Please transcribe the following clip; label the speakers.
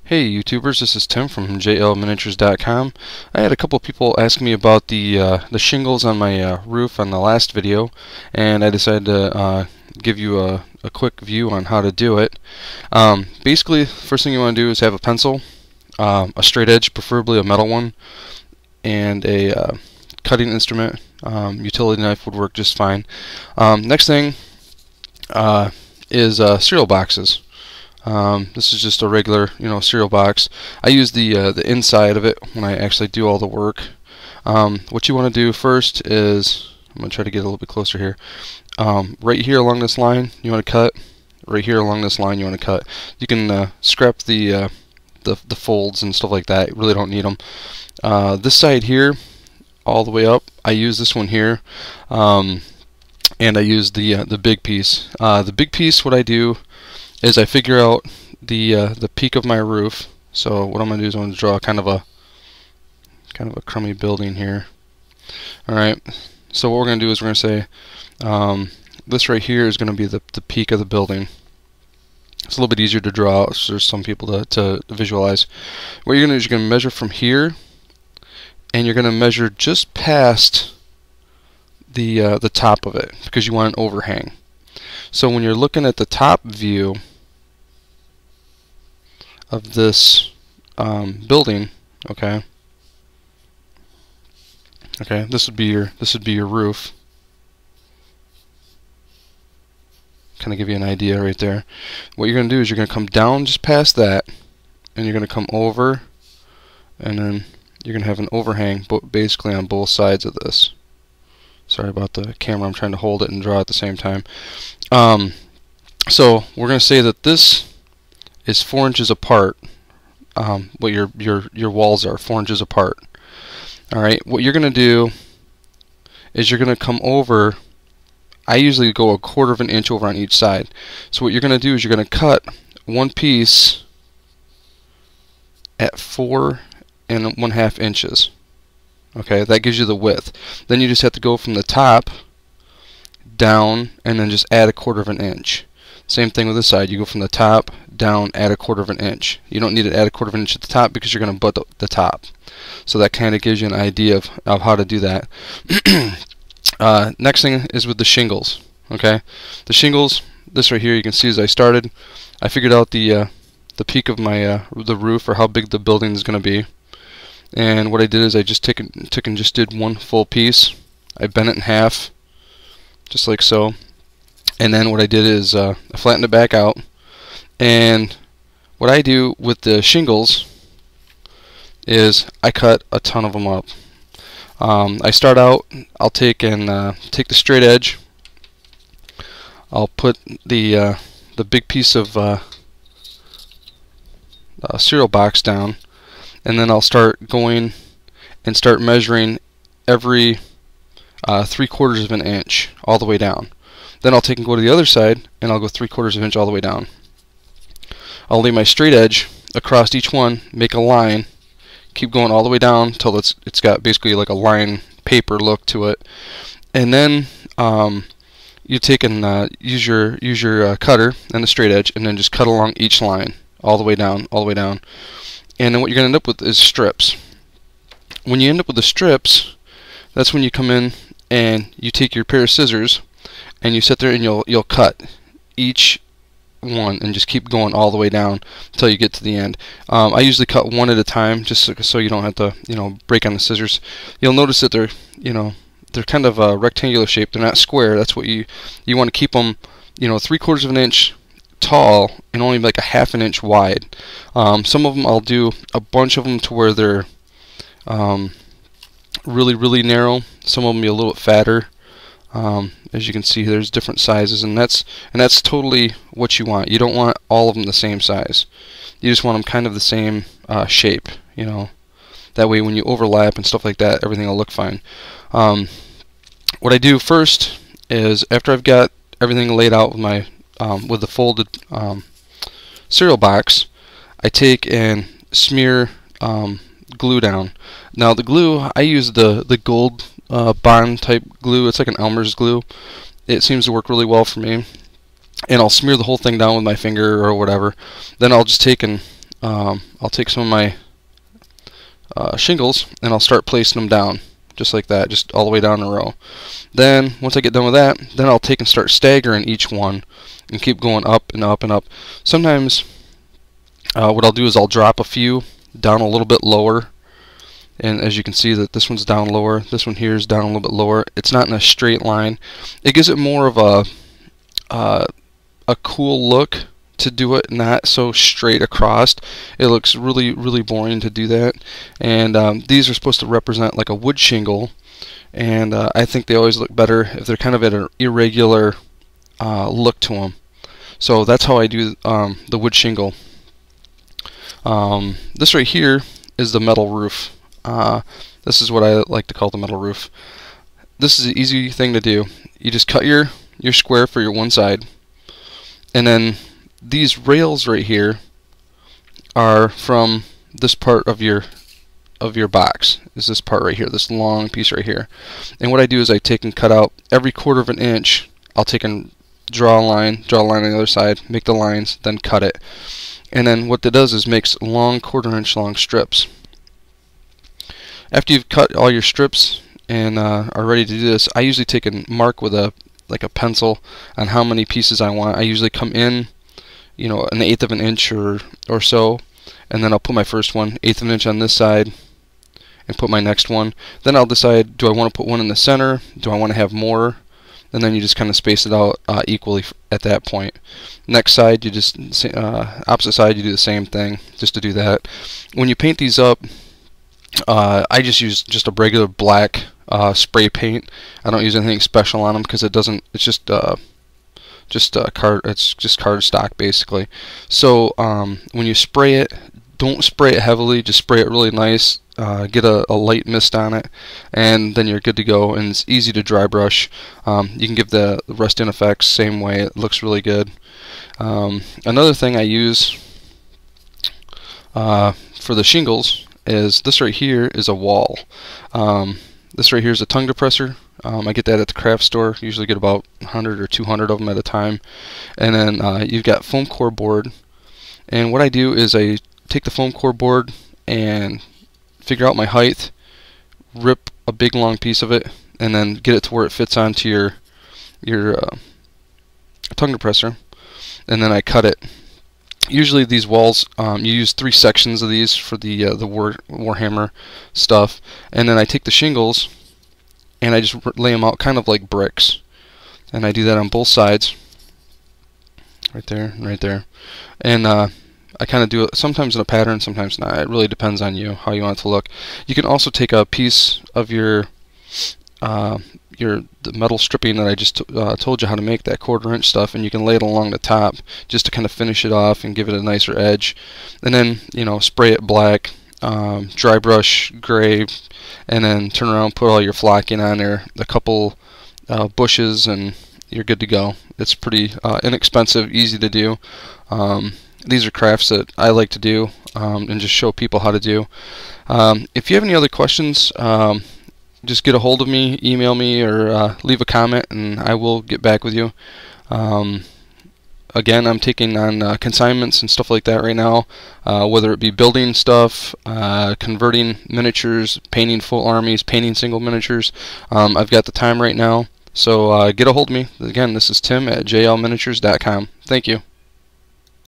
Speaker 1: Hey YouTubers, this is Tim from jlminiatures.com. I had a couple of people ask me about the shingles on my roof on the last video, and I decided to give you a quick view on how to do it. Basically, first thing you want to do is have a pencil, a straight edge, preferably a metal one, and a cutting instrument. Utility knife would work just fine. Next thing is cereal boxes. This is just a regular, cereal box. I use the inside of it when I actually do all the work. What you want to do first is, I'm going to try to get a little bit closer here. Right here along this line, you want to cut. Right here along this line, you want to cut. You can scrap the folds and stuff like that. You really don't need them. This side here, all the way up, I use this one here, and I use the big piece. The big piece, what I do is I figure out the peak of my roof. So what I'm going to do is I'm going to draw kind of a crummy building here. Alright, so what we're going to do is we're going to say this right here is going to be the peak of the building. It's a little bit easier to draw for some people to visualize. What you're going to do is you're going to measure from here, and you're going to measure just past the top of it, because you want an overhang. So when you're looking at the top view of this building, okay, this would be your roof. Kind of give you an idea right there. What you're going to do is you're going to come down just past that, and you're going to come over, and then you're going to have an overhang basically on both sides of this. Sorry about the camera, I'm trying to hold it and draw at the same time. So we're going to say that this is 4 inches apart. What your walls are 4 inches apart. Alright, what you're going to do is you're going to come over. I usually go 1/4 of an inch over on each side. So what you're going to do is you're going to cut one piece at 4 1/2 inches. Okay, that gives you the width. Then you just have to go from the top down and then just add 1/4 of an inch. Same thing with this side. You go from the top down, add 1/4 of an inch. You don't need to add 1/4 of an inch at the top because you're going to butt the top. So that kind of gives you an idea of how to do that. Next thing is with the shingles. Okay, the shingles. This right here, you can see as I started, I figured out the peak of my the roof, or how big the building is going to be. And what I did is I just took and just did one full piece. I bent it in half, just like so. And then what I did is I flattened it back out. And what I do with the shingles is I cut a ton of them up. I start out, I'll take the straight edge. I'll put the big piece of cereal box down. And then I'll start going and start measuring every 3/4 of an inch all the way down. Then I'll take and go to the other side, and I'll go 3/4 of an inch all the way down. I'll lay my straight edge across each one, make a line, keep going all the way down until it's got basically like a line paper look to it. And then you take and use your cutter and the straight edge, and then just cut along each line all the way down, all the way down. And then what you're going to end up with is strips. When you end up with the strips, that's when you come in and you take your pair of scissors and you sit there and you'll cut each one and just keep going all the way down until you get to the end. I usually cut one at a time, just so you don't have to break on the scissors. You'll notice that they're kind of a rectangular shape. They're not square. That's what you want to keep them 3/4 of an inch tall and only like a 1/2 inch wide. Some of them I'll do a bunch of them to where they're really narrow. Some of them be a little bit fatter. As you can see, there's different sizes, and that's totally what you want. You don't want all of them the same size. You just want them kind of the same shape. That way when you overlap and stuff like that, everything will look fine. What I do first is, after I've got everything laid out with my with the folded cereal box, I take and smear glue down. Now the glue, I use the gold bond type glue. It's like an Elmer's glue. It seems to work really well for me. And I'll smear the whole thing down with my finger or whatever. Then I'll just take and I'll take some of my shingles and I'll start placing them down just like that, just all the way down the row. Then once I get done with that, then I'll take and start staggering each one and keep going up and up and up. Sometimes what I'll do is I'll drop a few down a little bit lower, and as you can see that this one's down lower, this one here is down a little bit lower. It's not in a straight line. It gives it more of a cool look to do it not so straight across. It looks really, really boring to do that. And these are supposed to represent like a wood shingle, and I think they always look better if they're kind of at an irregular look to them. So that's how I do the wood shingle. This right here is the metal roof. This is what I like to call the metal roof. This is an easy thing to do. You just cut your square for your one side, and then these rails right here are from this part of your box. Is this part right here, this long piece right here. And what I do is I take and cut out every 1/4 of an inch. I'll take and draw a line on the other side, make the lines, then cut it. And then what that does is makes long 1/4 inch long strips. After you've cut all your strips and are ready to do this, I usually take and mark with a pencil on how many pieces I want. I usually come in, you know, 1/8 of an inch or so, and then I'll put my first one 1/8 of an inch on this side and put my next one. Then I'll decide, do I want to put one in the center? Do I want to have more? And then you just kind of space it out equally at that point. Next side, you just opposite side, you do the same thing just to do that. When you paint these up, I just use just a regular black spray paint. I don't use anything special on them because it doesn't. It's just card stock basically. So when you spray it, don't spray it heavily. Just spray it really nice. Get a light mist on it, and then you're good to go. And it's easy to dry brush. You can give the rest in effects same way. It looks really good. Another thing I use for the shingles is this right here is a wall. This right here is a tongue depressor. I get that at the craft store. Usually get about 100 or 200 of them at a time. And then you've got foam core board. And what I do is I take the foam core board and figure out my height, rip a big long piece of it, and then get it to where it fits onto your tongue depressor. And then I cut it. Usually these walls, you use 3 sections of these for the warhammer stuff, and then I take the shingles and I just lay them out kind of like bricks, and I do that on both sides, right there and right there. And I kind of do it sometimes in a pattern, sometimes not. It really depends on you, how you want it to look. You can also take a piece of the metal stripping that I just told you how to make, that 1/4 inch stuff, and you can lay it along the top just to kind of finish it off and give it a nicer edge. And then, you know, spray it black, dry brush gray, and then turn around, put all your flocking on there, a couple bushes, and you're good to go. It's pretty inexpensive, easy to do. These are crafts that I like to do and just show people how to do. If you have any other questions, just get a hold of me, email me, or leave a comment, and I will get back with you. Again, I'm taking on consignments and stuff like that right now, whether it be building stuff, converting miniatures, painting full armies, painting single miniatures. I've got the time right now, so get a hold of me. Again, this is Tim at jlminiatures.com. Thank you.